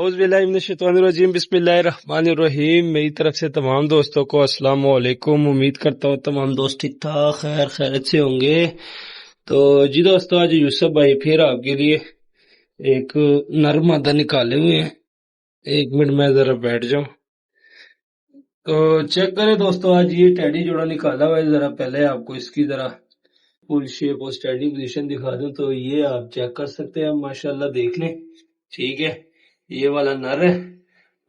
औज़ुबिल्लाहिमिनश्शैतानिर्रजीम बिस्मिल्लाहिर्रहमानिर्रहीम। मेरी तरफ से तमाम दोस्तों को अस्सलाम वालेकुम। उम्मीद करता हूँ तमाम दोस्त ठीक ठाक खैरियत से होंगे। तो जी दोस्तों, आज यूसुफ भाई फिर आपके लिए एक नर मादा निकाले हुए हैं। एक मिनट में जरा बैठ जाऊं तो चेक करें दोस्तों। आज ये टेडी जोड़ा निकाला हुआ है। जरा पहले आपको इसकी जरा फुल शेप और स्टैंडिंग पोजीशन दिखा दूं तो ये आप चेक कर सकते हैं। माशाल्लाह देख लें, ठीक है। ये वाला नर है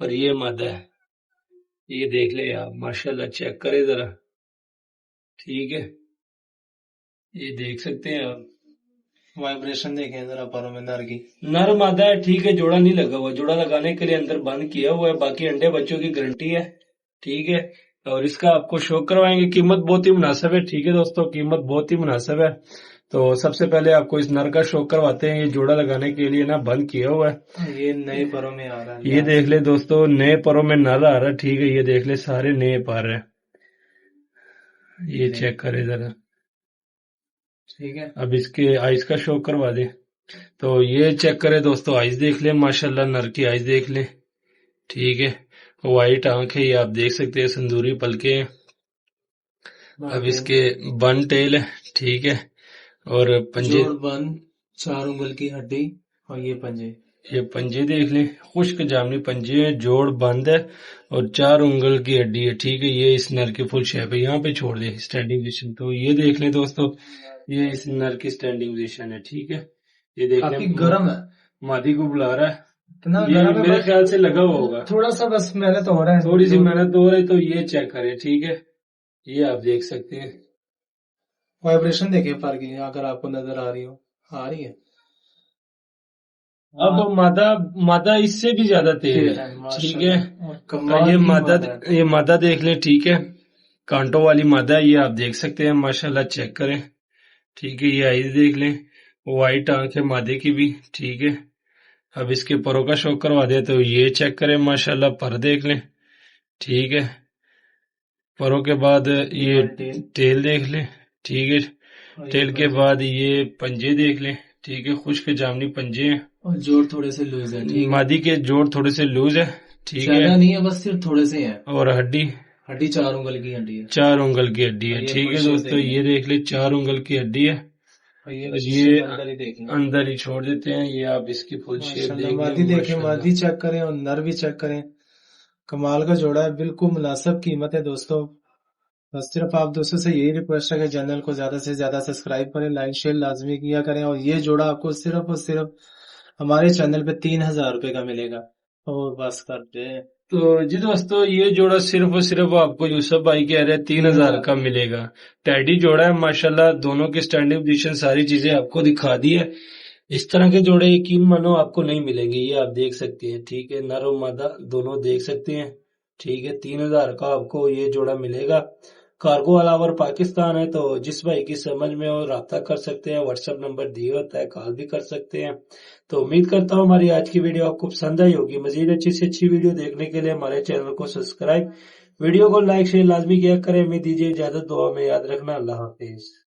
और ये मादा है। ये देख ले आप, माशाल्लाह चेक करें जरा, ठीक है। ये देख सकते हैं आप, वाइब्रेशन देखें जरा परों में नर की। नर मादा है, ठीक है। जोड़ा नहीं लगा हुआ, जोड़ा लगाने के लिए अंदर बंद किया हुआ है। बाकी अंडे बच्चों की गारंटी है, ठीक है। और इसका आपको शो करवाएंगे। कीमत बहुत ही मुनासिब है, ठीक है दोस्तों, कीमत बहुत ही मुनासिब है। तो सबसे पहले आपको इस नर का शो करवाते हैं। ये जोड़ा लगाने के लिए ना बंद किया हुआ है। ये नए परों में आ रहा है। ये देख ले दोस्तों, नए परों में नर आ रहा है, ठीक है। ये देख ले, सारे नए पर है। ये चेक करे जरा, ठीक है। अब इसके आइज का शो करवा दे। तो ये चेक करे दोस्तों, आइज देख ले, माशाल्लाह नर की आइज देख ले, ठीक है। वाइट आंख है, ये आप देख सकते हैं, संदूरी पलके हैं। अब इसके बन टेल है, ठीक है। और पंजे, बन 4 उंगल की हड्डी और ये पंजे, ये पंजे देख लें, खुश्क जामनी पंजे हैं, जोड़ बंद है और 4 उंगल की हड्डी है, ठीक है। ये इस नर की फुल शेप है। यहाँ पे छोड़ दे स्टैंडिंग पोजीशन। तो ये देख लें दोस्तों, ये इस नर की स्टैंडिंग पोजीशन है, ठीक है। ये देख लें, गर्म है, मादी को बुला रहा है। ये मेरे ख्याल से लगा हुआ होगा, थोड़ा सा बस मेहनत हो रहा है, थोड़ी सी मेहनत हो रही है। तो ये चेक करें, ठीक है। ये आप देख सकते हैं, वाइब्रेशन देखिए पर की, अगर आपको नजर आ रही हो, आ रही है। अब मादा इससे भी ज्यादा तेज है, ठीक है। ये मादा देख ले, ठीक है। कांटों वाली मादा है, ये आप देख सकते हैं, माशाल्लाह चेक करें, ठीक है। ये आइज देख लें, वाइट आंख है मादे की भी, ठीक है। अब इसके परों का शो करवा दे तो ये चेक करें, माशाल्लाह पर देख लें, ठीक है। परों के बाद ये टेल देख लें, ठीक है। टेल के बाद ये पंजे देख लें, ठीक है। खुश्क जामनी पंजे हैं और जोड़ थोड़े से लूज है, मादी के जोड़ थोड़े से लूज है, ठीक है। नहीं है, बस सिर्फ थोड़े से हैं। और हड्डी 4 उंगल की हड्डी है, 4 उंगल की हड्डी है, ठीक है दोस्तों। ये देख ले, 4 उंगल की हड्डी है। ये अंदर ही छोड़ देते हैं। ये आप इसकी फुल शेप मादी देखें, मादी चेक करें और नर भी चेक करें। कमाल का जोड़ा है, बिल्कुल मुनासिब कीमत है दोस्तों। बस सिर्फ आप दोस्तों से यही रिक्वेस्ट है कि चैनल को ज्यादा से ज्यादा सब्सक्राइब करें, लाइक शेयर लाजमी किया करें। और ये जोड़ा आपको सिर्फ और सिर्फ हमारे चैनल पे 3000 रुपए का मिलेगा। और बस कर दे। तो जी दोस्तों, ये जोड़ा सिर्फ और सिर्फ आपको यूसुफ भाई कह रहे हैं 3000 का मिलेगा। टैडी जोड़ा है, माशाल्लाह दोनों की स्टैंडिंग पोजीशन सारी चीजें आपको दिखा दी है। इस तरह के जोड़े यकीन मानो आपको नहीं मिलेंगे। ये आप देख सकते हैं, ठीक है। नर और मादा दोनों देख सकते हैं, ठीक है। 3000 का आपको ये जोड़ा मिलेगा। कार्गो ऑल ओवर पाकिस्तान है। तो जिस भाई की समझ में हो राब्ता कर सकते हैं, व्हाट्सएप नंबर दिया होता है, कॉल भी कर सकते हैं। तो उम्मीद करता हूँ हमारी आज की वीडियो आपको पसंद आई होगी। मजीद अच्छी से अच्छी वीडियो देखने के लिए हमारे चैनल को सब्सक्राइब, वीडियो को लाइक शेयर लाजमी किया करें। उम्मीद दीजिए इजाजत, दुआ में याद रखना। अल्लाह हाफिज।